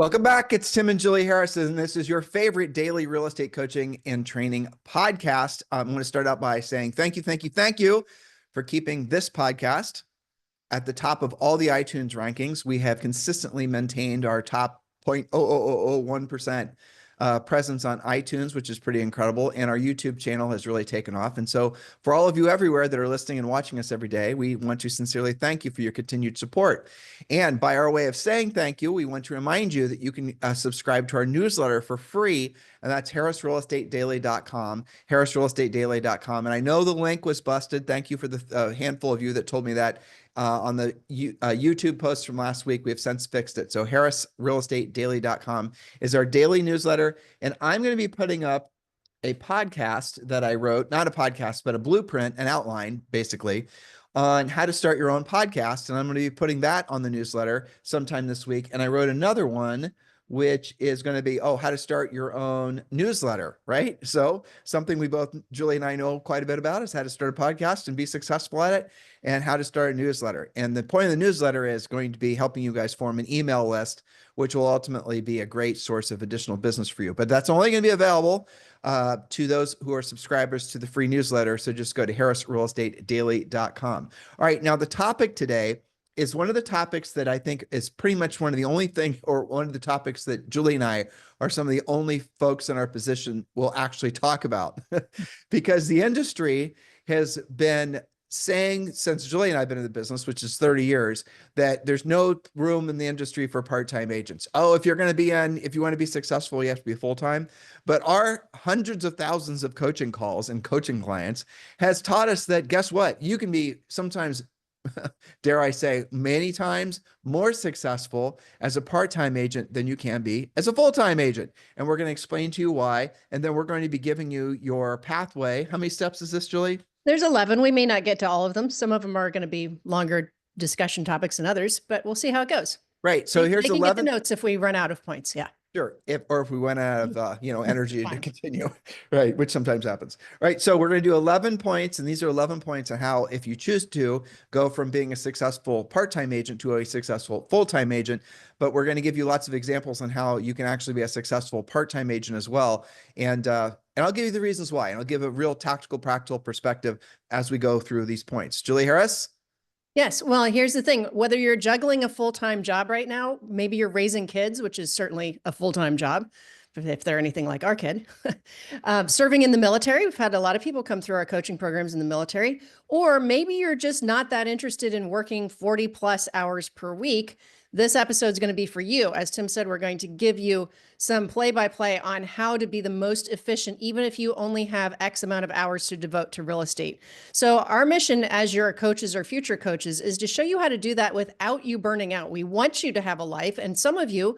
Welcome back. It's Tim and Julie Harris, and this is your favorite daily real estate coaching and training podcast. I'm going to start out by saying thank you for keeping this podcast at the top of all the iTunes rankings. We have consistently maintained our top 0.00001% presence on iTunes, which is pretty incredible. And our YouTube channel has really taken off. And so for all of you everywhere that are listening and watching us every day, we want to sincerely thank you for your continued support. And by our way of saying thank you, we want to remind you that you can subscribe to our newsletter for free. And that's harrisrealestatedaily.com, harrisrealestatedaily.com. And I know the link was busted. Thank you for the handful of you that told me that on the YouTube post from last week. We have since fixed it. So harrisrealestatedaily.com is our daily newsletter. And I'm going to be putting up a podcast that I wrote, not a podcast, but a blueprint, an outline, basically, on how to start your own podcast. And I'm going to be putting that on the newsletter sometime this week. And I wrote another one, which is going to be, how to start your own newsletter, right? So something we both, Julie and I, know quite a bit about is how to start a podcast and be successful at it, and how to start a newsletter. And the point of the newsletter is going to be helping you guys form an email list, which will ultimately be a great source of additional business for you. But that's only going to be available to those who are subscribers to the free newsletter. So just go to harrisrealestatedaily.com. All right, now the topic today is one of the topics that I think is pretty much one of the only things, or one of the topics that Julie and I are some of the only folks in our position will actually talk about. Because the industry has been saying, since Julie and I have been in the business, which is 30 years, that there's no room in the industry for part-time agents. If you want to be successful, you have to be full-time. But our hundreds of thousands of coaching calls and coaching clients has taught us that, guess what? You can be sometimes, dare I say, many times more successful as a part-time agent than you can be as a full-time agent. And we're going to explain to you why. And then we're going to be giving you your pathway. How many steps is this, Julie? There's 11. We may not get to all of them. Some of them are going to be longer discussion topics than others, but we'll see how it goes. Right. So here's 11. Get the notes if we run out of points. Yeah. Sure. If we went out of, energy to continue, right, which sometimes happens. Right. So we're going to do 11 points, and these are 11 points on how, if you choose to, go from being a successful part-time agent to a successful full-time agent. But we're going to give you lots of examples on how you can actually be a successful part-time agent as well. And I'll give you the reasons why, and I'll give a real tactical, practical perspective as we go through these points. Julie Harris? Yes. Well, here's the thing. Whether you're juggling a full-time job right now, maybe you're raising kids, which is certainly a full-time job, if they're anything like our kid, serving in the military. We've had a lot of people come through our coaching programs in the military, or maybe you're just not that interested in working 40 plus hours per week. This episode is going to be for you. As Tim said, we're going to give you some play-by-play on how to be the most efficient, even if you only have X amount of hours to devote to real estate. So our mission as your coaches or future coaches is to show you how to do that without you burning out. We want you to have a life. And some of you,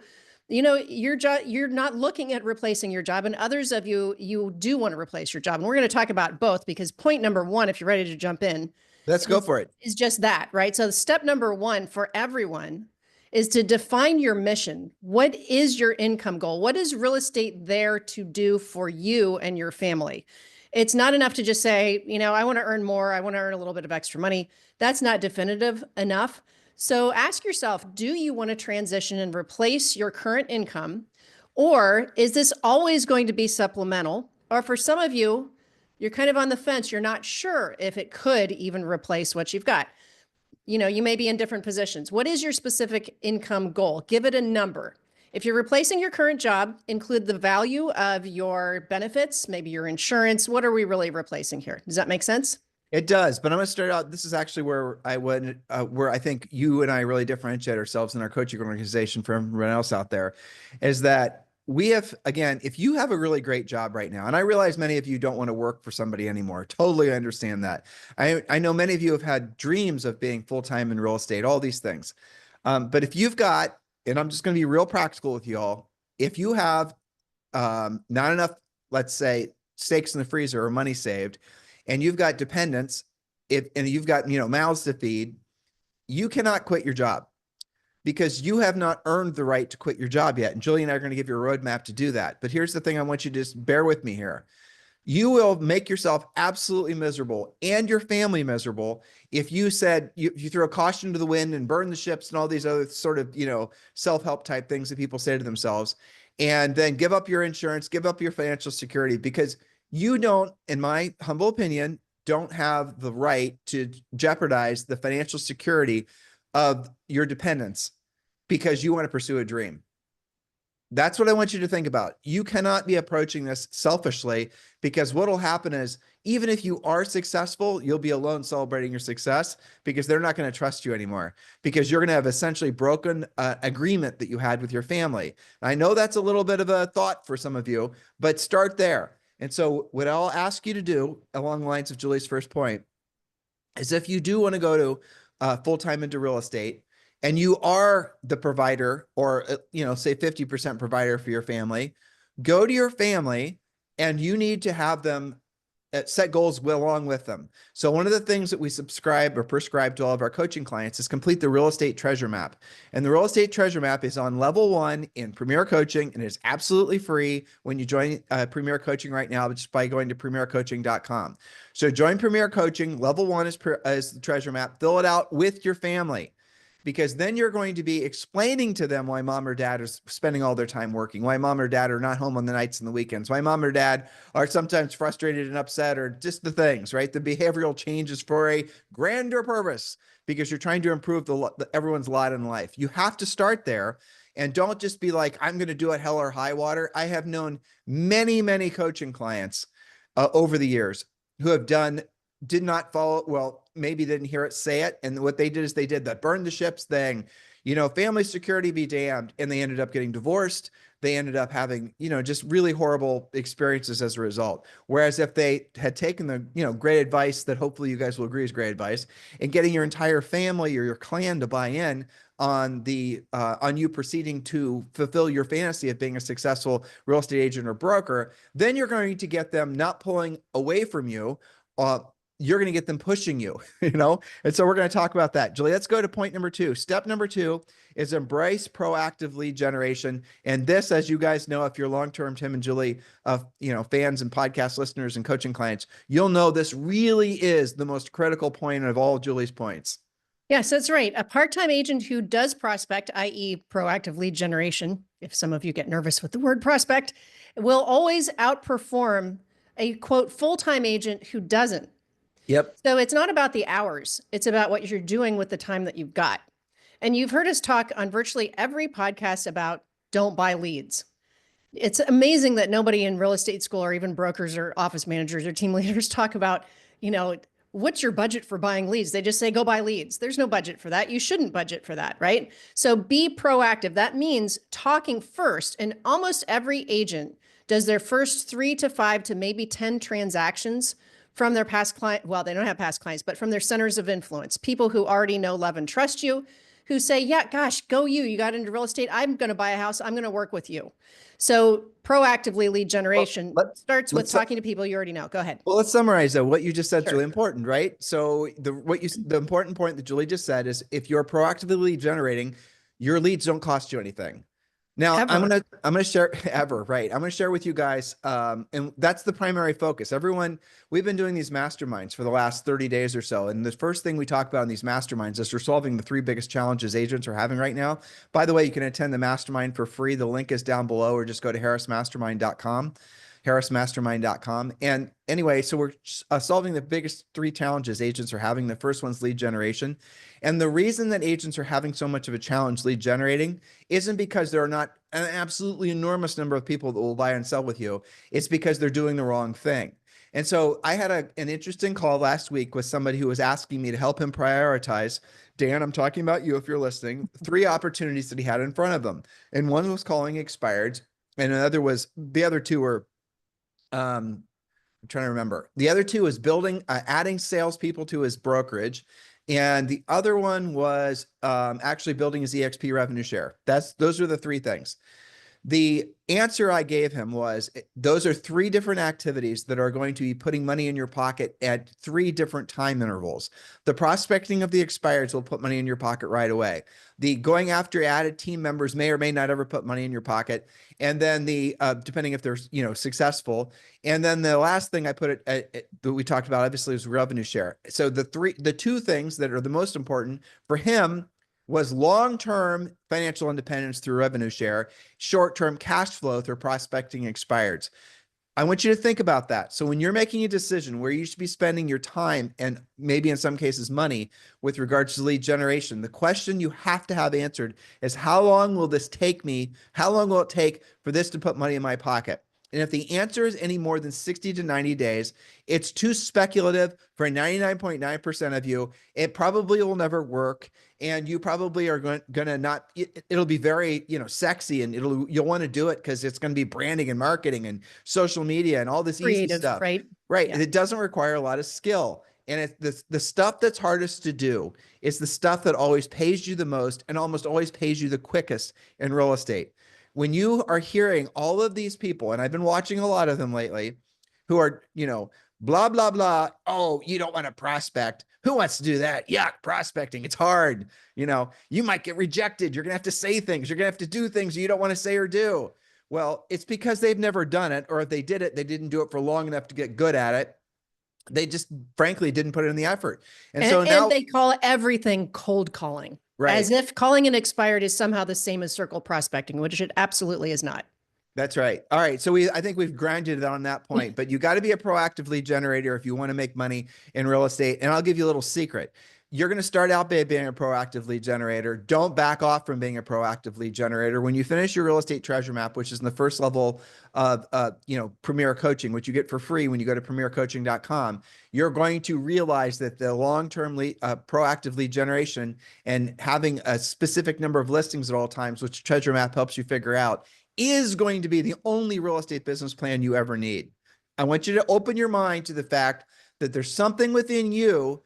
your job, you're not looking at replacing your job, and others of you, you do want to replace your job. And we're going to talk about both, because point number one, if you're ready to jump in, let's go for it, is just that, right? So step number one for everyone is to define your mission. What is your income goal? What is real estate there to do for you and your family? It's not enough to just say, I want to earn more. I want to earn a little bit of extra money. That's not definitive enough. So ask yourself, do you want to transition and replace your current income? Or is this always going to be supplemental? Or for some of you, you're kind of on the fence. You're not sure if it could even replace what you've got. You may be in different positions. What is your specific income goal? Give it a number. If you're replacing your current job, include the value of your benefits, maybe your insurance. What are we really replacing here? Does that make sense? It does, but I'm going to start out. This is actually where I think you and I really differentiate ourselves in our coaching organization from everyone else out there, is that we have, again, if you have a really great job right now, and I realize many of you don't want to work for somebody anymore. Totally understand that. I know many of you have had dreams of being full-time in real estate, all these things. But if you've got, and I'm just going to be real practical with you all, if you have not enough, let's say, steaks in the freezer or money saved, and you've got dependents, and you've got, mouths to feed, you cannot quit your job, because you have not earned the right to quit your job yet. And Julie and I are going to give you a roadmap to do that. But here's the thing I want you to just bear with me here. You will make yourself absolutely miserable and your family miserable if you said you throw caution to the wind and burn the ships and all these other sort of, self-help type things that people say to themselves, and then give up your insurance, give up your financial security, because you don't, in my humble opinion, don't have the right to jeopardize the financial security of your dependents because you want to pursue a dream. That's what I want you to think about. You cannot be approaching this selfishly, because what will happen is, even if you are successful, you'll be alone celebrating your success because they're not going to trust you anymore, because you're going to have essentially broken agreement that you had with your family. I know that's a little bit of a thought for some of you, but start there. And so what I'll ask you to do along the lines of Julie's first point is, if you do want to go to full-time into real estate, and you are the provider, or, say 50% provider for your family, go to your family and you need to have them set goals along with them. So one of the things that we subscribe or prescribe to all of our coaching clients is complete the real estate treasure map. And the real estate treasure map is on level 1 in Premier Coaching, and it's absolutely free when you join Premier Coaching right now, just by going to premiercoaching.com. So join Premier Coaching. Level 1 is the treasure map. Fill it out with your family, because then you're going to be explaining to them why mom or dad is spending all their time working, why mom or dad are not home on the nights and the weekends, why mom or dad are sometimes frustrated and upset, or just the things, right? The behavioral changes for a grander purpose, because you're trying to improve everyone's lot in life. You have to start there, and don't just be like, I'm going to do it hell or high water. I have known many, many coaching clients over the years who have did not follow, well, maybe didn't hear it say it. And what they did is they did the burn the ships thing, family security be damned. And they ended up getting divorced. They ended up having, just really horrible experiences as a result. Whereas if they had taken the, great advice that hopefully you guys will agree is great advice, and getting your entire family or your clan to buy in on you proceeding to fulfill your fantasy of being a successful real estate agent or broker, then you're going to get them not pulling away from you. You're going to get them pushing you, And so we're going to talk about that. Julie, let's go to point number 2. Step number 2 is embrace proactive lead generation. And this, as you guys know, if you're long-term Tim and Julie, fans and podcast listeners and coaching clients, you'll know this really is the most critical point of all Julie's points. Yes, that's right. A part-time agent who does prospect, i.e. proactive lead generation, if some of you get nervous with the word prospect, will always outperform a quote full-time agent who doesn't. Yep. So it's not about the hours. It's about what you're doing with the time that you've got. And you've heard us talk on virtually every podcast about don't buy leads. It's amazing that nobody in real estate school, or even brokers or office managers or team leaders, talk about, what's your budget for buying leads? They just say, go buy leads. There's no budget for that. You shouldn't budget for that, right? So be proactive. That means talking first. And almost every agent does their first 3 to 5 to maybe 10 transactions from their past client. Well, they don't have past clients, but from their centers of influence, people who already know, love, and trust you, who say, yeah, gosh, go you. You got into real estate. I'm going to buy a house. I'm going to work with you. So proactively lead generation starts with talking to people you already know. Go ahead. Well, let's summarize though. What you just said is Sure. really important, right? So the important point that Julie just said is, if you're proactively lead generating, your leads don't cost you anything. Now, Ever. I'm gonna share ever, right? I'm gonna share with you guys, and that's the primary focus. We've been doing these masterminds for the last 30 days or so, and the first thing we talk about in these masterminds is we're solving the 3 biggest challenges agents are having right now. By the way, you can attend the mastermind for free. The link is down below, or just go to harrismastermind.com. harrismastermind.com. And anyway, so we're solving the biggest 3 challenges agents are having. The first one's lead generation. And the reason that agents are having so much of a challenge lead generating isn't because there are not an absolutely enormous number of people that will buy and sell with you. It's because they're doing the wrong thing. And so I had an interesting call last week with somebody who was asking me to help him prioritize. Dan, I'm talking about you if you're listening. 3 opportunities that he had in front of him. And one was calling expired. And the other 2 were, I'm trying to remember. The other 2 is adding salespeople to his brokerage. And the other one was actually building his EXP revenue share. Those are the 3 things. The answer I gave him was, those are 3 different activities that are going to be putting money in your pocket at 3 different time intervals. The prospecting of the expireds will put money in your pocket right away. The going after added team members may or may not ever put money in your pocket. And then the, depending if they're, successful. And then the last thing I put that we talked about, obviously, was revenue share. So the 2 things that are the most important for him was long-term financial independence through revenue share, short-term cash flow through prospecting expireds. I want you to think about that. So when you're making a decision where you should be spending your time and maybe in some cases money with regards to lead generation, the question you have to have answered is, how long will this take me? How long will it take for this to put money in my pocket? And if the answer is any more than 60 to 90 days, it's too speculative for 99.9% of you. It probably will never work. And you probably are going to not, it'll be very, sexy, and you'll want to do it because it's going to be branding and marketing and social media and all this easy stuff. Right? Right. Yeah. And it doesn't require a lot of skill. And it's the stuff that's hardest to do is the stuff that always pays you the most and almost always pays you the quickest in real estate. When you are hearing all of these people, and I've been watching a lot of them lately, who are, blah, blah, blah. Oh, you don't want to prospect. Who wants to do that? Yuck, prospecting. It's hard. You might get rejected. You're going to have to say things. You're going to have to do things you don't want to say or do. Well, it's because they've never done it, or if they did it, they didn't do it for long enough to get good at it. They just frankly didn't put in the effort. And so now they call everything cold calling. Right. As if calling an expired is somehow the same as circle prospecting, which it absolutely is not. That's right. All right. So I think we've grinded it on that point, but you got to be a proactive lead generator if you want to make money in real estate. And I'll give you a little secret. You're going to start out by being a proactive lead generator. Don't back off from being a proactive lead generator. When you finish your real estate treasure map, which is in the first level of, Premier Coaching, which you get for free when you go to premiercoaching.com, you're going to realize that the long-term proactive lead generation and having a specific number of listings at all times, which treasure map helps you figure out, is going to be the only real estate business plan you ever need. I want you to open your mind to the fact that there's something within you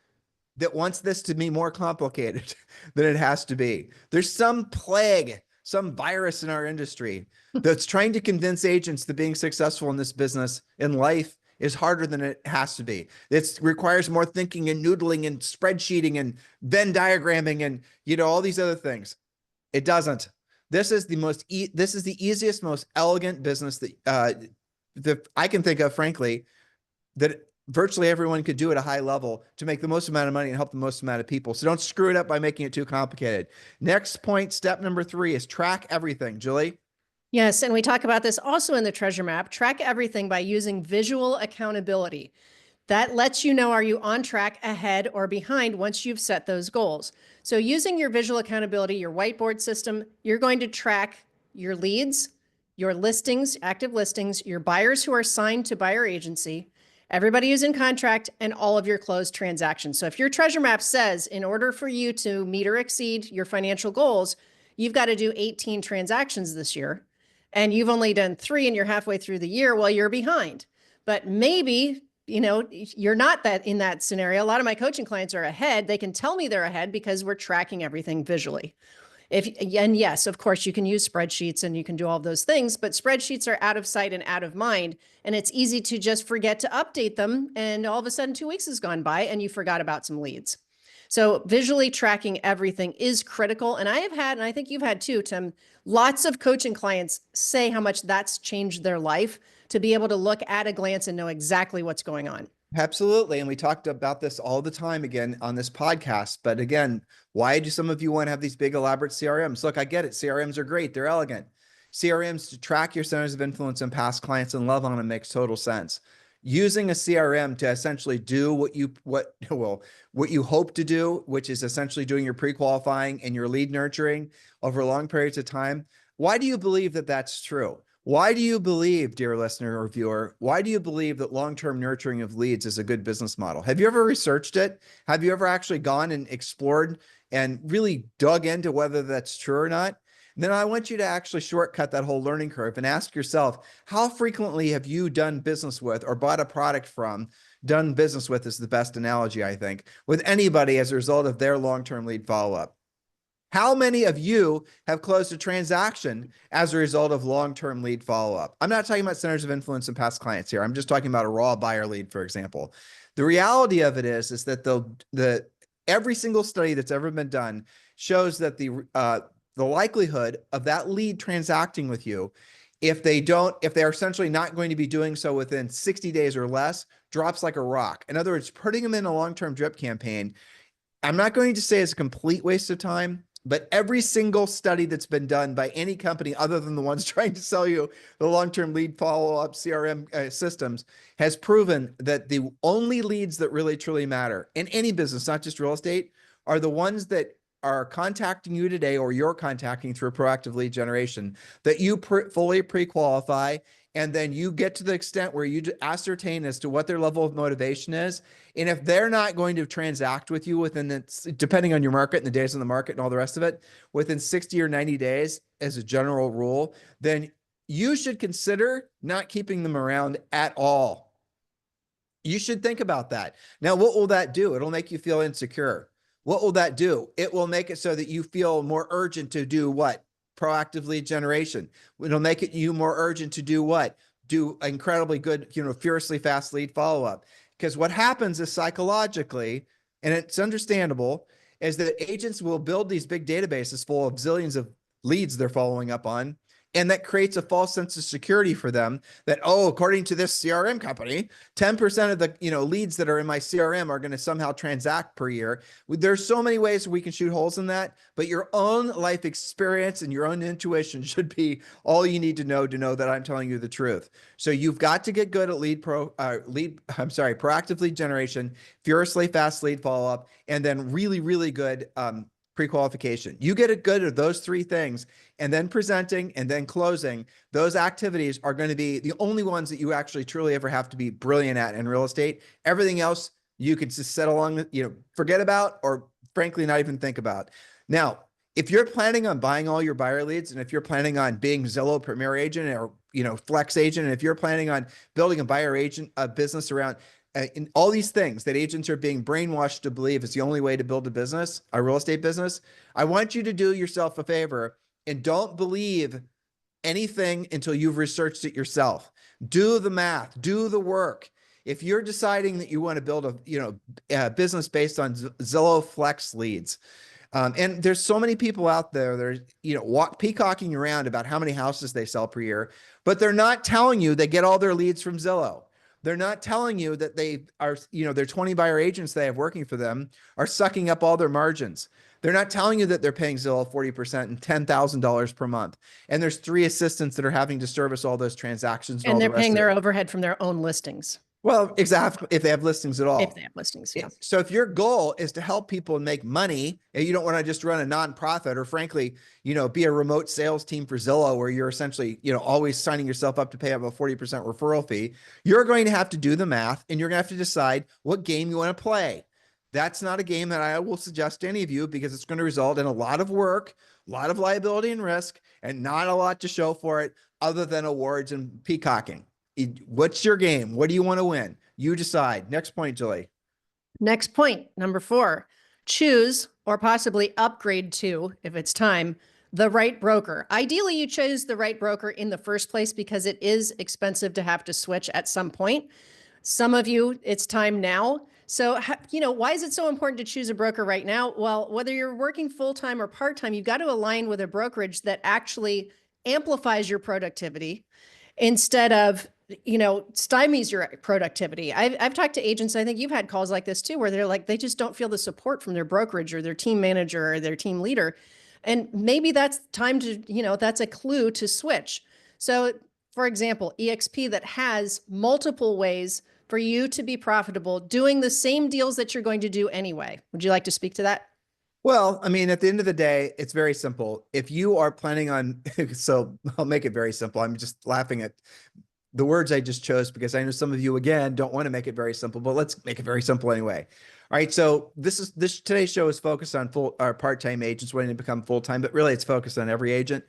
that wants this to be more complicated than it has to be. There's some plague, some virus in our industry that's trying to convince agents that being successful in this business, in life, is harder than it has to be. It requires more thinking and noodling and spreadsheeting and Venn diagramming and all these other things. It doesn't. This is the easiest, most elegant business that I can think of, frankly, that virtually everyone could do at a high level to make the most amount of money and help the most amount of people. So don't screw it up by making it too complicated. Next point, step number 3 is track everything. Julie? Yes, and we talk about this also in the treasure map. Track everything by using visual accountability. That lets you know, are you on track, ahead, or behind once you've set those goals. So using your visual accountability, your whiteboard system, you're going to track your leads, your listings, active listings, your buyers who are signed to buyer agency, everybody who's in contract, and all of your closed transactions. So if your treasure map says, in order for you to meet or exceed your financial goals, you've got to do 18 transactions this year, and you've only done 3 and you're halfway through the year, well, you're behind. But maybe you're not in that scenario. A lot of my coaching clients are ahead. They can tell me they're ahead because we're tracking everything visually. And yes, of course, you can use spreadsheets and you can do all of those things, but spreadsheets are out of sight and out of mind. And it's easy to just forget to update them. And all of a sudden 2 weeks has gone by and you forgot about some leads. So visually tracking everything is critical. And I have had, and I think you've had too, Tim, lots of coaching clients say how much that's changed their life to be able to look at a glance and know exactly what's going on. Absolutely. And we talked about this all the time again on this podcast. But again, why do some of you want to have these big elaborate CRMs? Look, I get it. CRMs are great. They're elegant. CRMs to track your centers of influence and past clients and love on them makes total sense. Using a CRM to essentially do what you hope to do, which is essentially doing your pre-qualifying and your lead nurturing over long periods of time. Why do you believe that that's true? Why do you believe, dear listener or viewer, why do you believe that long-term nurturing of leads is a good business model? Have you ever researched it? Have you ever actually gone and explored and really dug into whether that's true or not? And then I want you to actually shortcut that whole learning curve and ask yourself, how frequently have you done business with or bought a product from? Done business with is the best analogy, I think, with anybody as a result of their long-term lead follow-up. How many of you have closed a transaction as a result of long-term lead follow-up? I'm not talking about centers of influence and past clients here. I'm just talking about a raw buyer lead, for example. The reality of it is that every single study that's ever been done shows that the likelihood of that lead transacting with you, if they're essentially not going to be doing so within 60 days or less, drops like a rock. In other words, putting them in a long-term drip campaign, I'm not going to say it's a complete waste of time, but every single study that's been done by any company other than the ones trying to sell you the long-term lead follow-up CRM systems has proven that the only leads that really truly matter in any business, not just real estate, are the ones that are contacting you today or you're contacting through proactive lead generation that you fully pre-qualify, and then you get to the extent where you ascertain as to what their level of motivation is. And if they're not going to transact with you within depending on your market and the days on the market and all the rest of it, within 60 or 90 days as a general rule, then you should consider not keeping them around at all. You should think about that. Now, what will that do? It'll make you feel insecure. What will that do? It will make it so that you feel more urgent to do what? Proactive lead generation. It'll make it you more urgent to do what? Do incredibly good, furiously fast lead follow-up. Because what happens is psychologically, and it's understandable, is that agents will build these big databases full of zillions of leads they're following up on. And that creates a false sense of security for them that, oh, according to this CRM company, 10% of the leads that are in my CRM are going to somehow transact per year. There's so many ways we can shoot holes in that, but your own life experience and your own intuition should be all you need to know that I'm telling you the truth. So you've got to get good at proactive lead generation, furiously fast lead follow-up, and then really, really good pre-qualification. You get it good at those three things, and then presenting and then closing. Those activities are going to be the only ones that you actually truly ever have to be brilliant at in real estate. Everything else you could just set along, forget about, or frankly, not even think about. Now, if you're planning on buying all your buyer leads, and if you're planning on being Zillow Premier Agent or Flex Agent, and if you're planning on building a buyer agent business around in all these things that agents are being brainwashed to believe is the only way to build a business, a real estate business, I want you to do yourself a favor and don't believe anything until you've researched it yourself. Do the math, do the work. If you're deciding that you want to build a business based on Zillow Flex leads, and there's so many people out there that are, peacocking around about how many houses they sell per year, but they're not telling you they get all their leads from Zillow. They're not telling you that they are, their 20 buyer agents they have working for them are sucking up all their margins. They're not telling you that they're paying Zillow 40% and $10,000 per month. And there's 3 assistants that are having to service all those transactions. And they're paying their overhead from their own listings. Well, exactly. If they have listings at all. If they have listings, yeah. So if your goal is to help people and make money, and you don't want to just run a nonprofit or frankly, be a remote sales team for Zillow where you're essentially, always signing yourself up to pay up a 40% referral fee, you're going to have to do the math and you're going to have to decide what game you want to play. That's not a game that I will suggest to any of you because it's going to result in a lot of work, a lot of liability and risk, and not a lot to show for it other than awards and peacocking. What's your game? What do you want to win? You decide. Next point, Julie. Next point, number 4, choose or possibly upgrade to, if it's time, the right broker. Ideally, you chose the right broker in the first place because it is expensive to have to switch at some point. Some of you, it's time now. So, why is it so important to choose a broker right now? Well, whether you're working full-time or part-time, you've got to align with a brokerage that actually amplifies your productivity instead of stymies your productivity. I've talked to agents, I think you've had calls like this too, where they're like, they just don't feel the support from their brokerage or their team manager or their team leader. And maybe that's time to, that's a clue to switch. So for example, EXP that has multiple ways for you to be profitable doing the same deals that you're going to do anyway. Would you like to speak to that? Well, I mean, at the end of the day, it's very simple. If you are planning on, so I'll make it very simple. I'm just laughing at the words I just chose because I know some of you, again, don't want to make it very simple, but let's make it very simple anyway. All right. So today's show is focused on part-time agents wanting to become full-time, but really it's focused on every agent.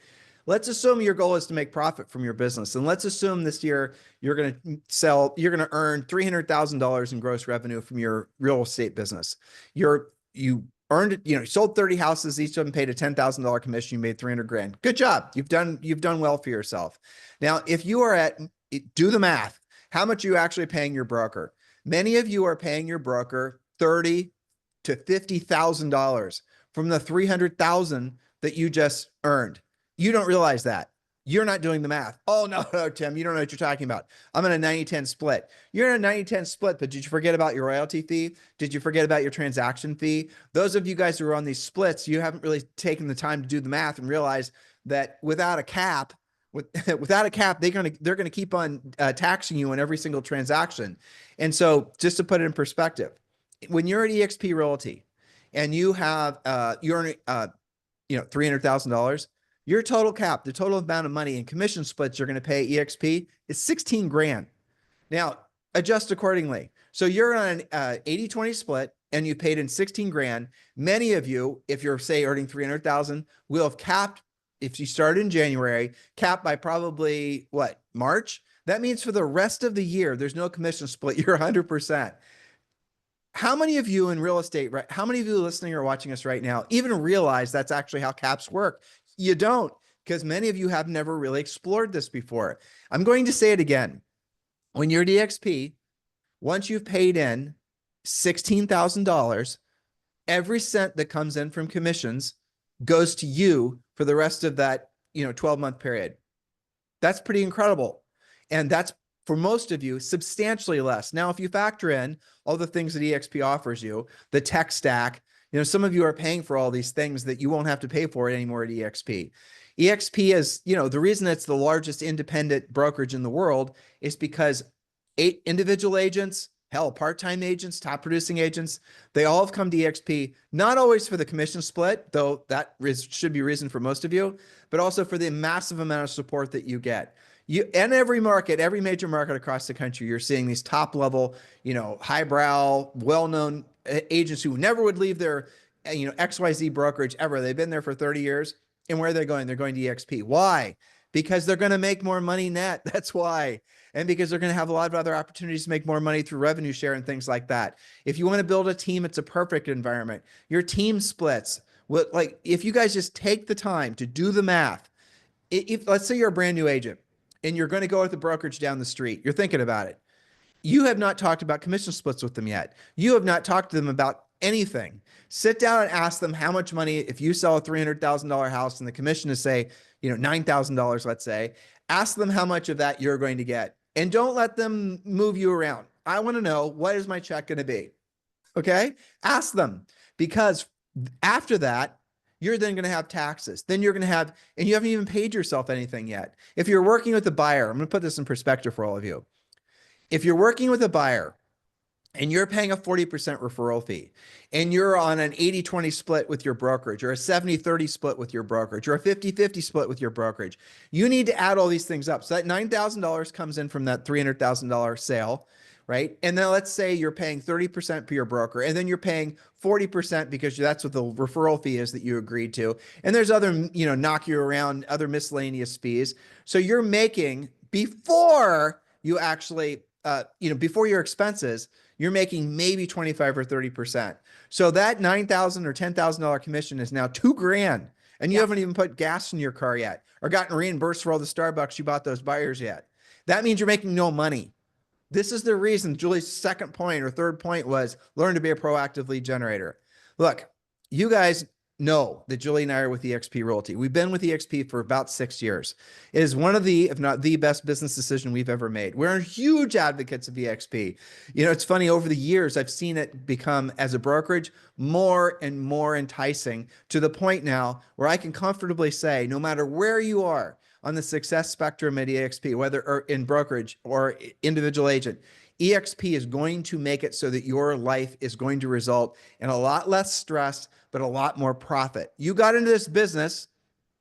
Let's assume your goal is to make profit from your business. And let's assume this year you're going to earn $300,000 in gross revenue from your real estate business. You earned, you sold 30 houses, each of them paid a $10,000 commission, you made 300 grand. Good job. You've done well for yourself. Now, if you are do the math, how much are you actually paying your broker? Many of you are paying your broker $30,000 to $50,000 from the 300,000 that you just earned. You don't realize that. You're not doing the math. Oh, no, Tim, you don't know what you're talking about. I'm in a 90-10 split. You're in a 90-10 split, but did you forget about your royalty fee? Did you forget about your transaction fee? Those of you guys who are on these splits, you haven't really taken the time to do the math and realize that without a cap, without a cap, they're going to keep on taxing you on every single transaction. And so just to put it in perspective, when you're at eXp Realty and you have, you're earning, $300,000, your total cap, the total amount of money in commission splits you're going to pay eXp is 16 grand. Now, adjust accordingly. So you're on an 80-20 split and you paid in 16 grand. Many of you, if you're say earning 300,000, will have capped, if you start in January, capped by probably what, March? That means for the rest of the year, there's no commission split. You're 100%. How many of you in real estate, right? How many of you listening or watching us right now even realize that's actually how caps work? You don't, because many of you have never really explored this before. I'm going to say it again. When you're at eXp, once you've paid in $16,000, every cent that comes in from commissions goes to you for the rest of that 12-month period. That's pretty incredible. And that's, for most of you, substantially less. Now, if you factor in all the things that eXp offers you, the tech stack, some of you are paying for all these things that you won't have to pay for anymore at eXp. eXp is, the reason it's the largest independent brokerage in the world is because 8 individual agents, hell, part-time agents, top producing agents, they all have come to eXp, not always for the commission split, though that should be reason for most of you, but also for the massive amount of support that you get. In every market, every major market across the country, you're seeing these top level, highbrow, well-known agents who never would leave their, XYZ brokerage ever. They've been there for 30 years. And where are they going? They're going to eXp. Why? Because they're going to make more money net. That's why. And because they're going to have a lot of other opportunities to make more money through revenue share and things like that. If you want to build a team, it's a perfect environment. Your team splits. If you guys just take the time to do the math, if let's say you're a brand new agent and you're going to go with the brokerage down the street, you're thinking about it. You have not talked about commission splits with them yet. You have not talked to them about anything. Sit down and ask them how much money, if you sell a $300,000 house and the commission is say, $9,000, let's say, ask them how much of that you're going to get. And don't let them move you around. I want to know, what is my check going to be? Okay? Ask them, because after that, you're then going to have taxes. Then you're going to have, and you haven't even paid yourself anything yet. If you're working with a buyer, I'm going to put this in perspective for all of you. If you're working with a buyer and you're paying a 40% referral fee and you're on an 80-20 split with your brokerage, or a 70-30 split with your brokerage, or a 50-50 split with your brokerage, you need to add all these things up. So that $9,000 comes in from that $300,000 sale, right? And then let's say you're paying 30% for your broker, and then you're paying 40% because that's what the referral fee is that you agreed to. And there's other, knock you around, other miscellaneous fees. So you're making, before you actually, before your expenses, you're making maybe 25 or 30%. So that $9,000 or $10,000 commission is now $2,000, and you haven't even put gas in your car yet, or gotten reimbursed for all the Starbucks you bought those buyers yet. That means you're making no money. This is the reason Julie's second point or third point was learn to be a proactive lead generator. Look, you guys know that Julie and I are with eXp Realty. We've been with eXp for about 6 years. It is one of the, if not the best business decision we've ever made. We're huge advocates of eXp. It's funny, over the years, I've seen it become, as a brokerage, more and more enticing, to the point now where I can comfortably say, no matter where you are on the success spectrum at eXp, whether in brokerage or individual agent, eXp is going to make it so that your life is going to result in a lot less stress, but a lot more profit. You got into this business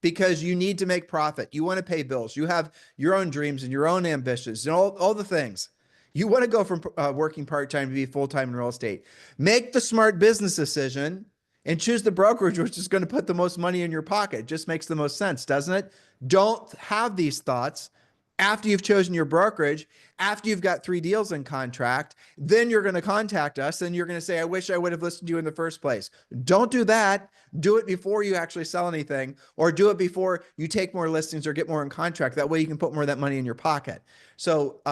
because you need to make profit. You want to pay bills. You have your own dreams and your own ambitions and all the things. You want to go from working part-time to be full-time in real estate. Make the smart business decision and choose the brokerage which is going to put the most money in your pocket. It just makes the most sense, doesn't it? Don't have these thoughts after you've chosen your brokerage, after you've got 3 deals in contract, then you're going to contact us and you're going to say, I wish I would have listened to you in the first place. Don't do that. Do it before you actually sell anything, or do it before you take more listings or get more in contract. That way you can put more of that money in your pocket. So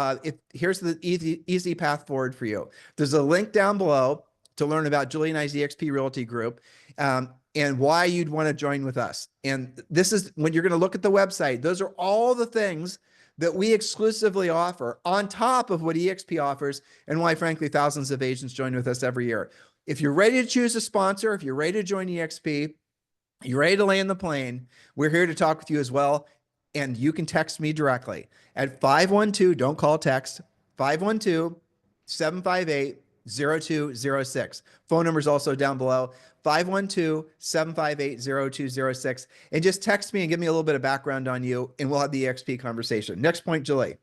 here's the easy path forward for you. There's a link down below to learn about Julie and I's eXp Realty Group. And why you'd want to join with us. And this is when you're going to look at the website. Those are all the things that we exclusively offer on top of what eXp offers, and why, frankly, thousands of agents join with us every year. If you're ready to choose a sponsor, if you're ready to join eXp, you're ready to land the plane, we're here to talk with you as well. And you can text me directly at 512, don't call, text, 512-758-0206. Phone number is also down below, 512-758-0206. And just text me and give me a little bit of background on you, and we'll have the EXP conversation. Next point, Julie.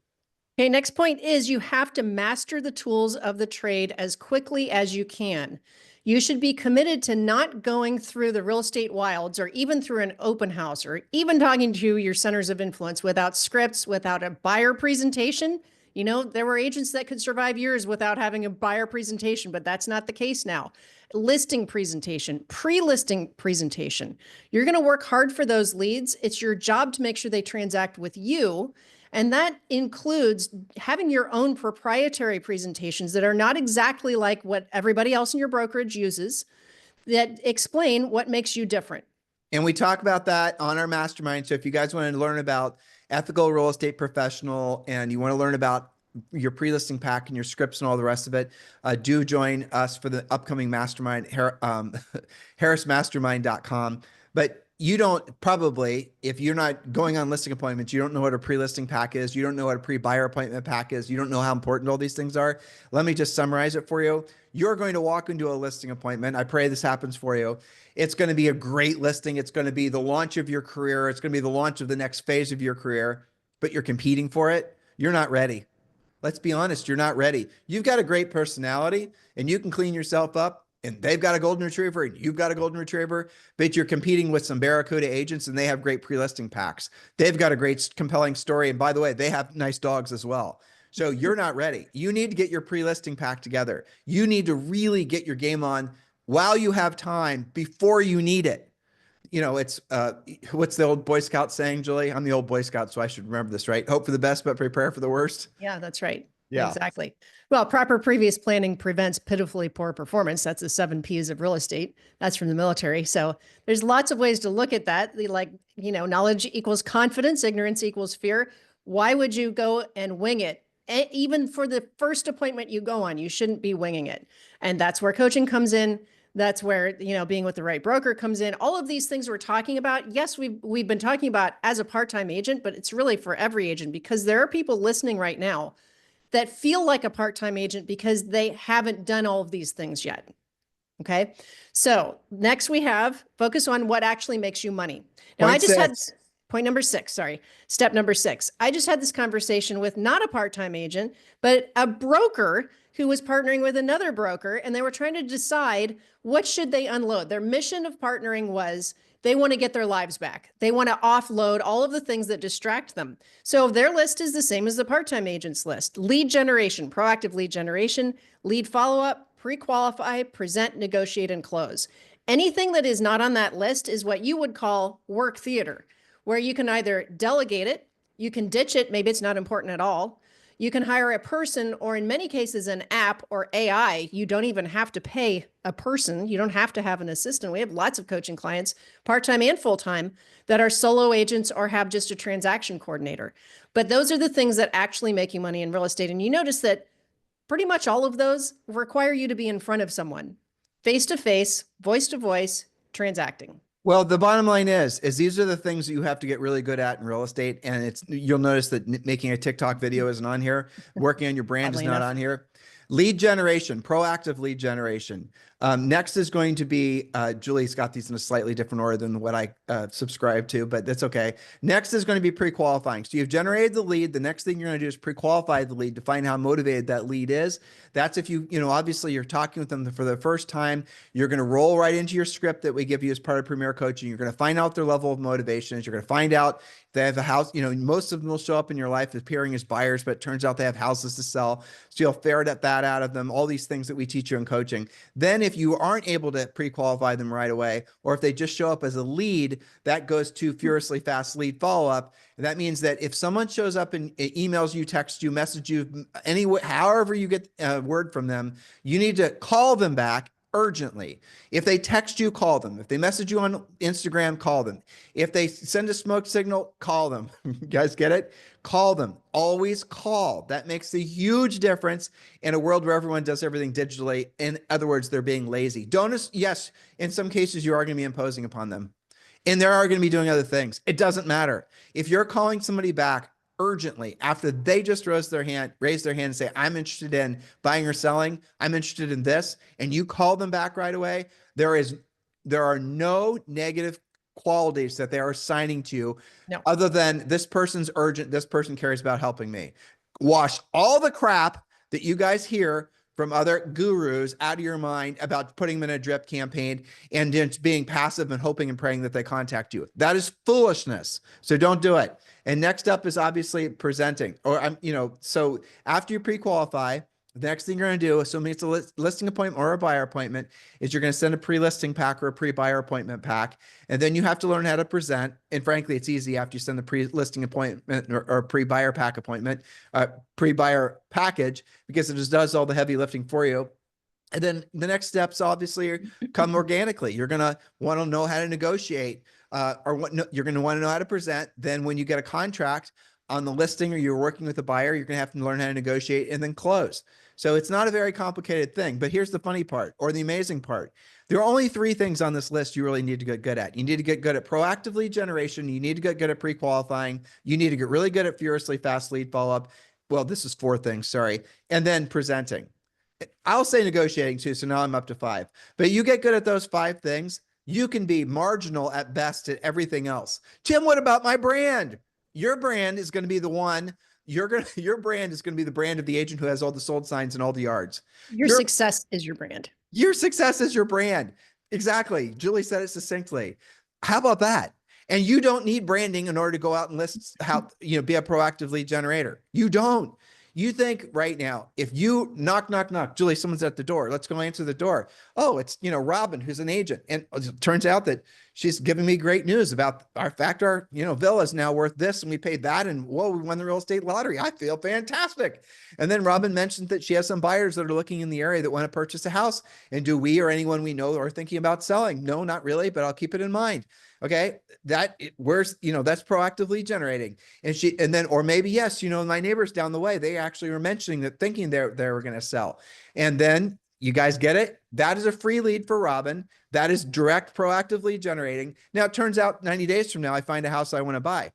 Okay, next point is you have to master the tools of the trade as quickly as you can. You should be committed to not going through the real estate wilds, or even through an open house, or even talking to your centers of influence without scripts, without a buyer presentation. You know, there were agents that could survive years without having a buyer presentation, but that's not the case now. Listing presentation, pre-listing presentation. You're going to work hard for those leads. It's your job to make sure they transact with you. And that includes having your own proprietary presentations that are not exactly like what everybody else in your brokerage uses, that explain what makes you different. And we talk about that on our mastermind. So if you guys want to learn about ethical real estate professional, and you want to learn about your pre-listing pack and your scripts and all the rest of it, do join us for the upcoming mastermind, harrismastermind.com. But you don't probably, if you're not going on listing appointments, you don't know what a pre-listing pack is. You don't know what a pre-buyer appointment pack is. You don't know how important all these things are. Let me just summarize it for you. You're going to walk into a listing appointment. I pray this happens for you. It's going to be a great listing. It's going to be the launch of your career. It's going to be the launch of the next phase of your career, but you're competing for it. You're not ready. Let's be honest. You're not ready. You've got a great personality and you can clean yourself up, and they've got a golden retriever and you've got a golden retriever, but you're competing with some Barracuda agents and they have great pre-listing packs. They've got a great compelling story. And by the way, they have nice dogs as well. So you're not ready. You need to get your pre-listing pack together. You need to really get your game on while you have time, before you need it. You know, it's what's the old Boy Scout saying, Julie? I'm the old Boy Scout, so I should remember this, right? Hope for the best, but prepare for the worst. Yeah, that's right. Yeah, exactly. Well, proper previous planning prevents pitifully poor performance. That's the 7 Ps of real estate. That's from the military. So there's lots of ways to look at that. Like, you know, knowledge equals confidence, ignorance equals fear. Why would you go and wing it? Even for the first appointment you go on, you shouldn't be winging it. And that's where coaching comes in. That's where, you know, being with the right broker comes in. All of these things we're talking about, yes, we've been talking about as a part-time agent, but it's really for every agent, because there are people listening right now that feel like a part-time agent because they haven't done all of these things yet. Okay. So next we have focus on what actually makes you money. Now I just had point number 6, sorry. Step number 6. I just had this conversation with not a part-time agent, but a broker who was partnering with another broker, and they were trying to decide what should they unload. Their mission of partnering was they want to get their lives back. They want to offload all of the things that distract them. So their list is the same as the part-time agent's list. Lead generation, proactive lead generation, lead follow-up, pre-qualify, present, negotiate, and close. Anything that is not on that list is what you would call work theater, where you can either delegate it, you can ditch it, maybe it's not important at all. You can hire a person, or in many cases, an app or AI. You don't even have to pay a person. You don't have to have an assistant. We have lots of coaching clients, part-time and full-time, that are solo agents or have just a transaction coordinator. But those are the things that actually make you money in real estate. And you notice that pretty much all of those require you to be in front of someone, face-to-face, voice-to-voice, transacting. Well, the bottom line is these are the things that you have to get really good at in real estate. And you'll notice that making a TikTok video isn't on here. Working on your brand is not on here. Lead generation, proactive lead generation. Next is going to be, Julie's got these in a slightly different order than what I subscribe to, but that's okay. Next is going to be pre-qualifying. So you've generated the lead. The next thing you're going to do is pre-qualify the lead to find how motivated that lead is. That's if obviously you're talking with them for the first time, you're going to roll right into your script that we give you as part of Premier Coaching. You're going to find out their level of motivation. You're going to find out if they have a house. Most of them will show up in your life appearing as buyers, but it turns out they have houses to sell. So you'll ferret that out of them, all these things that we teach you in coaching. Then if you aren't able to pre-qualify them right away, or if they just show up as a lead, that goes to furiously fast lead follow-up. And that means that if someone shows up and emails you, texts you, message you, however you get a word from them, you need to call them back urgently. If they text you, call them. If they message you on Instagram, call them. If they send a smoke signal, call them. You guys get it? Call them. Always call. That makes a huge difference in a world where everyone does everything digitally. In other words, they're being lazy. Yes, in some cases you are going to be imposing upon them. And they are going to be doing other things. It doesn't matter. If you're calling somebody back urgently after they just raise their hand and say, I'm interested in buying or selling, I'm interested in this, and you call them back right away, there are no negative qualities that they are assigning to you other than this person's urgent, this person cares about helping me. Wash all the crap that you guys hear from other gurus out of your mind about putting them in a drip campaign and just being passive and hoping and praying that they contact you. That is foolishness. So don't do it. And next up is obviously presenting, so after you pre-qualify, the next thing you're going to do, assuming it's a listing appointment or a buyer appointment, is you're going to send a pre-listing pack or a pre-buyer appointment pack. And then you have to learn how to present. And frankly, it's easy after you send the pre-listing appointment or pre-buyer pack appointment, pre-buyer package, because it just does all the heavy lifting for you. And then the next steps obviously come organically. You're going to want to know how to negotiate, you're going to want to know how to present. Then when you get a contract on the listing or you're working with a buyer, you're going to have to learn how to negotiate and then close. So it's not a very complicated thing, but here's the funny part or the amazing part. There are only 3 things on this list you really need to get good at. You need to get good at proactive lead generation. You need to get good at pre-qualifying. You need to get really good at furiously fast lead follow-up. Well, this is 4 things, sorry. And then presenting. I'll say negotiating too, so now I'm up to 5. But you get good at those 5 things, you can be marginal at best at everything else. Tim, what about my brand? Your brand is going to be the one. Your brand is going to be the brand of the agent who has all the sold signs in all the yards. Your success is your brand. Your success is your brand. Exactly. Julie said it succinctly. How about that? And you don't need branding in order to go out and list how, be a proactive lead generator. You don't. You think right now, if you knock, Julie, someone's at the door. Let's go answer the door. Oh, it's, Robin, who's an agent. And it turns out that she's giving me great news about our villa is now worth this. And we paid that. And whoa, we won the real estate lottery. I feel fantastic. And then Robin mentioned that she has some buyers that are looking in the area that want to purchase a house. And do we or anyone we know are thinking about selling? No, not really, but I'll keep it in mind. Okay. That's proactively generating. Or maybe, yes, my neighbors down the way, they actually were mentioning that thinking they were going to sell. And then you guys get it. That is a free lead for Robin. That is direct proactively generating. Now it turns out 90 days from now, I find a house I want to buy.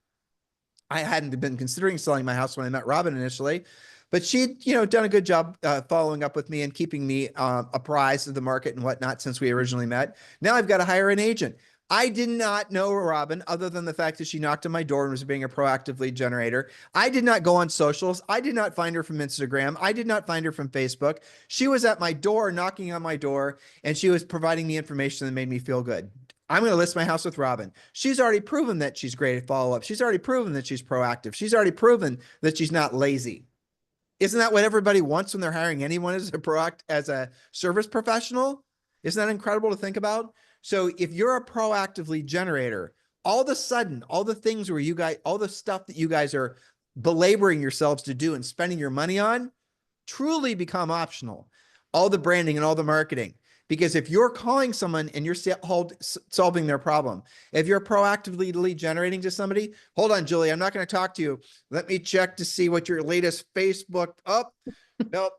I hadn't been considering selling my house when I met Robin initially, but she'd, done a good job following up with me and keeping me apprised of the market and whatnot since we originally met. Now I've got to hire an agent. I did not know Robin other than the fact that she knocked on my door and was being a proactive lead generator. I did not go on socials. I did not find her from Instagram. I did not find her from Facebook. She was at my door, knocking on my door, and she was providing me information that made me feel good. I'm going to list my house with Robin. She's already proven that she's great at follow-up. She's already proven that she's proactive. She's already proven that she's not lazy. Isn't that what everybody wants when they're hiring anyone as a service professional? Isn't that incredible to think about? So if you're a proactive lead generator, all of a sudden, all the things where all the stuff that you guys are belaboring yourselves to do and spending your money on truly become optional. All the branding and all the marketing. Because if you're calling someone and you're solving their problem, if you're proactively lead generating to somebody, hold on, Julie, I'm not going to talk to you. Let me check to see what your latest Facebook, nope.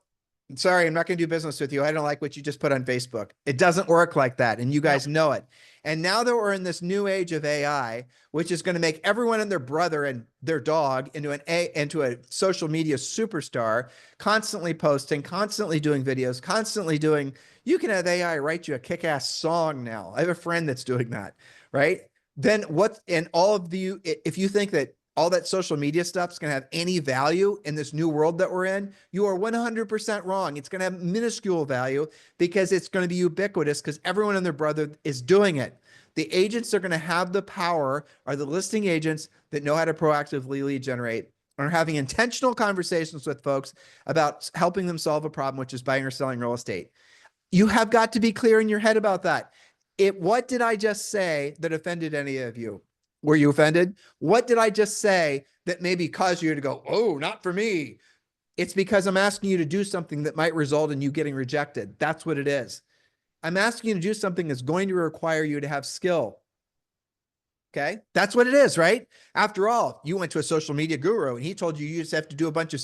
sorry, I'm not going to do business with you. I don't like what you just put on Facebook. It doesn't work like that. And you guys know it. And now that we're in this new age of AI, which is going to make everyone and their brother and their dog into a social media superstar, constantly posting, constantly doing videos, constantly doing, you can have AI write you a kick-ass song now. I have a friend that's doing that, right? Then what, and all of you, if you think that all that social media stuff is going to have any value in this new world that we're in, you are 100% wrong. It's going to have minuscule value because it's going to be ubiquitous because everyone and their brother is doing it. The agents are going to have the power, are the listing agents that know how to proactively lead generate, are having intentional conversations with folks about helping them solve a problem, which is buying or selling real estate. You have got to be clear in your head about that. What did I just say that offended any of you? Were you offended? What did I just say that maybe caused you to go, oh, not for me? It's because I'm asking you to do something that might result in you getting rejected. That's what it is. I'm asking you to do something that's going to require you to have skill. Okay. That's what it is, right? After all, you went to a social media guru and he told you just have to do a bunch of,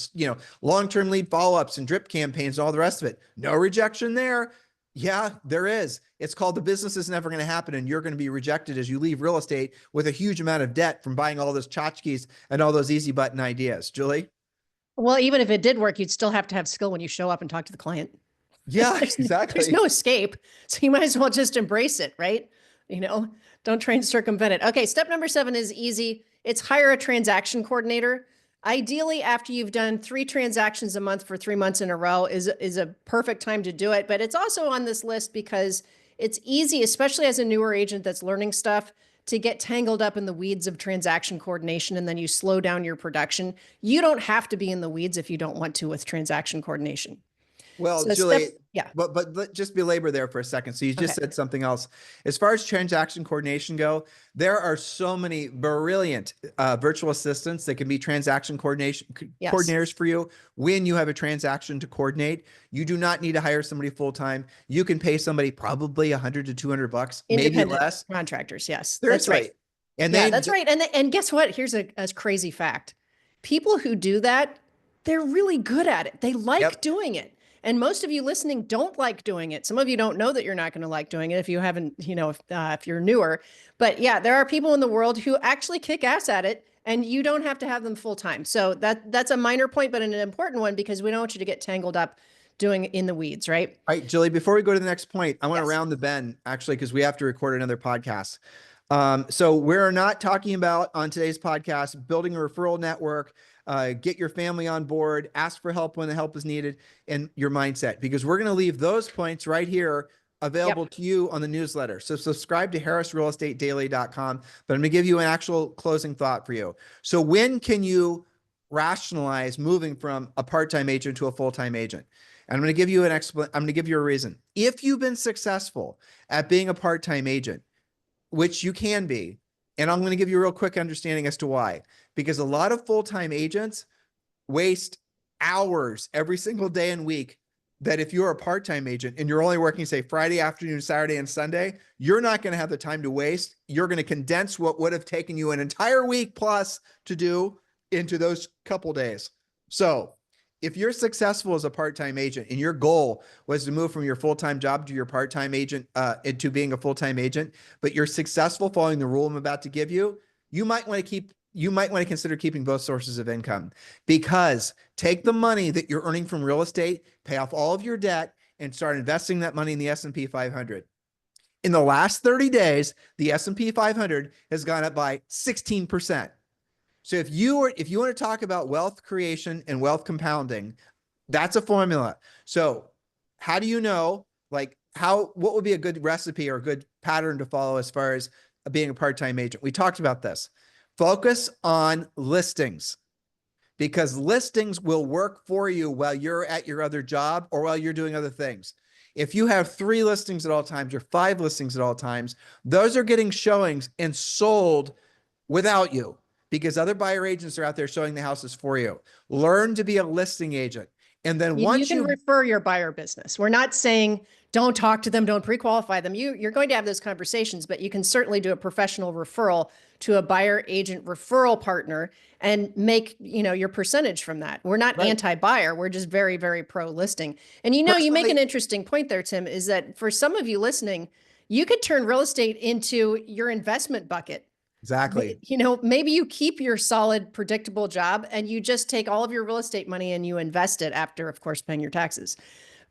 long-term lead follow-ups and drip campaigns and all the rest of it. No rejection there. Yeah, there is. It's called the business is never going to happen. And you're going to be rejected as you leave real estate with a huge amount of debt from buying all those tchotchkes and all those easy button ideas. Julie? Well, even if it did work, you'd still have to have skill when you show up and talk to the client. Yeah, there's, exactly. There's no escape. So you might as well just embrace it, right? Don't try and circumvent it. Okay. Step number 7 is easy. It's hire a transaction coordinator. Ideally, after you've done 3 transactions a month for 3 months in a row is a perfect time to do it. But it's also on this list because it's easy, especially as a newer agent that's learning stuff, to get tangled up in the weeds of transaction coordination, and then you slow down your production. You don't have to be in the weeds if you don't want to with transaction coordination. Well, So Julie, yeah. but just belabor there for a second. So you just said something else. As far as transaction coordination go, there are so many brilliant virtual assistants that can be transaction coordinators for you when you have a transaction to coordinate. You do not need to hire somebody full-time. You can pay somebody probably $100 to $200, maybe less. Contractors, yes, that's right. And that's right. And guess what? Here's a crazy fact. People who do that, they're really good at it. They like doing it. And most of you listening don't like doing it. Some of you don't know that you're not going to like doing it if you haven't, if you're newer. But yeah, there are people in the world who actually kick ass at it, and you don't have to have them full time. So that's a minor point, but an important one, because we don't want you to get tangled up doing in the weeds, right? All right, Julie, before we go to the next point, I want to round the bend, actually, because we have to record another podcast. So we're not talking about on today's podcast, building a referral network, get your family on board, ask for help when the help is needed, and your mindset, because we're going to leave those points right here available to you on the newsletter. So subscribe to harrisrealestatedaily.com, but I'm going to give you an actual closing thought for you. So when can you rationalize moving from a part-time agent to a full-time agent? And I'm going to give you I'm going to give you a reason. If you've been successful at being a part-time agent, which you can be, and I'm going to give you a real quick understanding as to why, because a lot of full-time agents waste hours every single day and week that if you're a part-time agent and you're only working, say, Friday afternoon, Saturday, and Sunday, you're not going to have the time to waste. You're going to condense what would have taken you an entire week plus to do into those couple days. So if you're successful as a part-time agent and your goal was to move from your full-time job to your part-time agent, into being a full-time agent, but you're successful following the rule I'm about to give you, you might want to consider keeping both sources of income, because take the money that you're earning from real estate, pay off all of your debt, and start investing that money in the S&P 500. In the last 30 days, the S&P 500 has gone up by 16%. So if you want to talk about wealth creation and wealth compounding, that's a formula. So how do you know, what would be a good recipe or a good pattern to follow as far as being a part-time agent? We talked about this. Focus on listings, because listings will work for you while you're at your other job or while you're doing other things. If you have 3 listings at all times or 5 listings at all times, those are getting showings and sold without you, because other buyer agents are out there showing the houses for you. Learn to be a listing agent. And then once you can refer your buyer business. We're not saying don't talk to them, don't pre-qualify them. You're going to have those conversations, but you can certainly do a professional referral to a buyer agent referral partner and make, your percentage from that. We're not Right. anti-buyer. We're just very, very pro listing. And you make an interesting point there, Tim, is that for some of you listening, you could turn real estate into your investment bucket. Exactly. Maybe you keep your solid, predictable job and you just take all of your real estate money and you invest it after, of course, paying your taxes.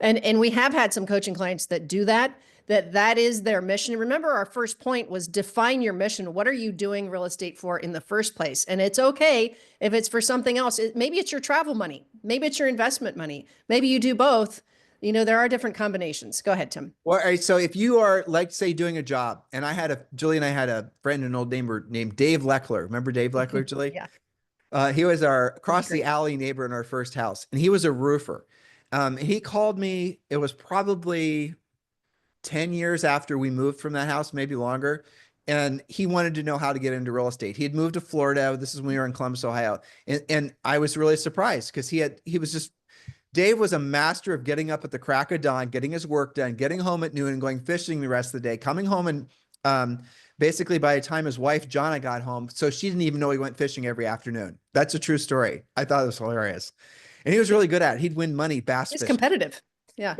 And we have had some coaching clients that do that is their mission. Remember, our first point was define your mission. What are you doing real estate for in the first place? And it's okay if it's for something else. Maybe it's your travel money. Maybe it's your investment money. Maybe you do both. There are different combinations. Go ahead, Tim. Well, all right, so if you are, like, say, doing a job, and Julie and I had a friend, an old neighbor named Dave Leckler. Remember Dave Leckler, Julie? Yeah. He was our across the alley neighbor in our first house, and he was a roofer. He called me, it was probably 10 years after we moved from that house, maybe longer. And he wanted to know how to get into real estate. He had moved to Florida. This is when we were in Columbus, Ohio. And I was really surprised because Dave was a master of getting up at the crack of dawn, getting his work done, getting home at noon and going fishing the rest of the day, coming home. And basically by the time his wife, Jonna, got home, so she didn't even know he went fishing every afternoon. That's a true story. I thought it was hilarious. And he was really good at it. He'd win money bass fishing. He's competitive. Yeah.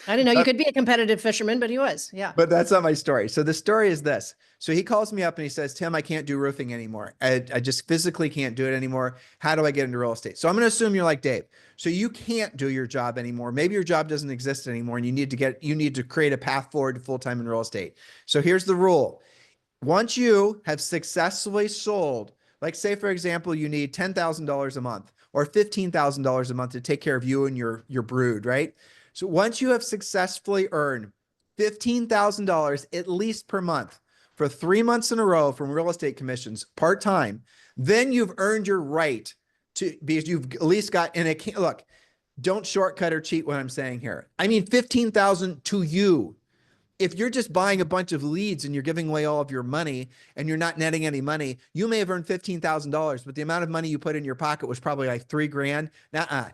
I didn't know you could be a competitive fisherman, but he was. Yeah. But that's not my story. So the story is this. So he calls me up and he says, Tim, I can't do roofing anymore. I just physically can't do it anymore. How do I get into real estate? So I'm going to assume you're like Dave. So you can't do your job anymore. Maybe your job doesn't exist anymore and you need to create a path forward to full-time in real estate. So here's the rule. Once you have successfully sold, like say, for example, you need $10,000 a month or $15,000 a month to take care of you and your brood, right? So once you have successfully earned $15,000 at least per month for 3 months in a row from real estate commissions, part-time, then you've earned your right to, because you've at least got, and it can't, look, don't shortcut or cheat what I'm saying here. I mean, 15,000 to you. If you're just buying a bunch of leads and you're giving away all of your money and you're not netting any money, you may have earned $15,000, but the amount of money you put in your pocket was probably like $3,000.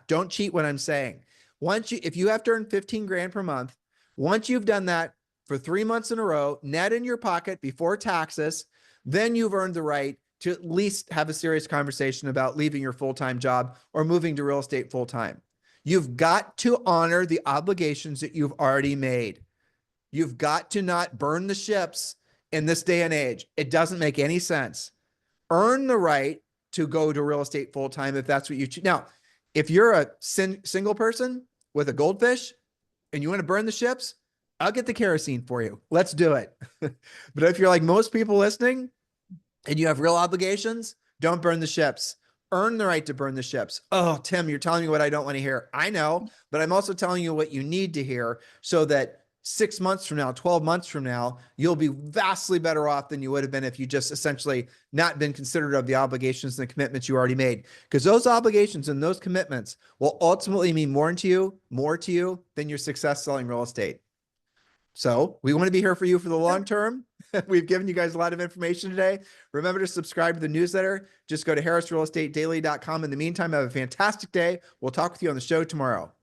Don't cheat what I'm saying. If you have to earn 15 grand per month, once you've done that for 3 months in a row, net in your pocket before taxes, then you've earned the right to at least have a serious conversation about leaving your full-time job or moving to real estate full-time. You've got to honor the obligations that you've already made. You've got to not burn the ships in this day and age. It doesn't make any sense. Earn the right to go to real estate full-time if that's what you choose. Now, if you're a single person with a goldfish and you want to burn the ships, I'll get the kerosene for you. Let's do it. But if you're like most people listening and you have real obligations, don't burn the ships. Earn the right to burn the ships. Oh, Tim, you're telling me what I don't want to hear. I know, but I'm also telling you what you need to hear so that 6 months from now, 12 months from now, you'll be vastly better off than you would have been if you just essentially not been considerate of the obligations and the commitments you already made. Because those obligations and those commitments will ultimately mean more to you than your success selling real estate. So we want to be here for you for the long term. We've given you guys a lot of information today. Remember to subscribe to the newsletter. Just go to harrisrealestatedaily.com. In the meantime, have a fantastic day. We'll talk with you on the show tomorrow.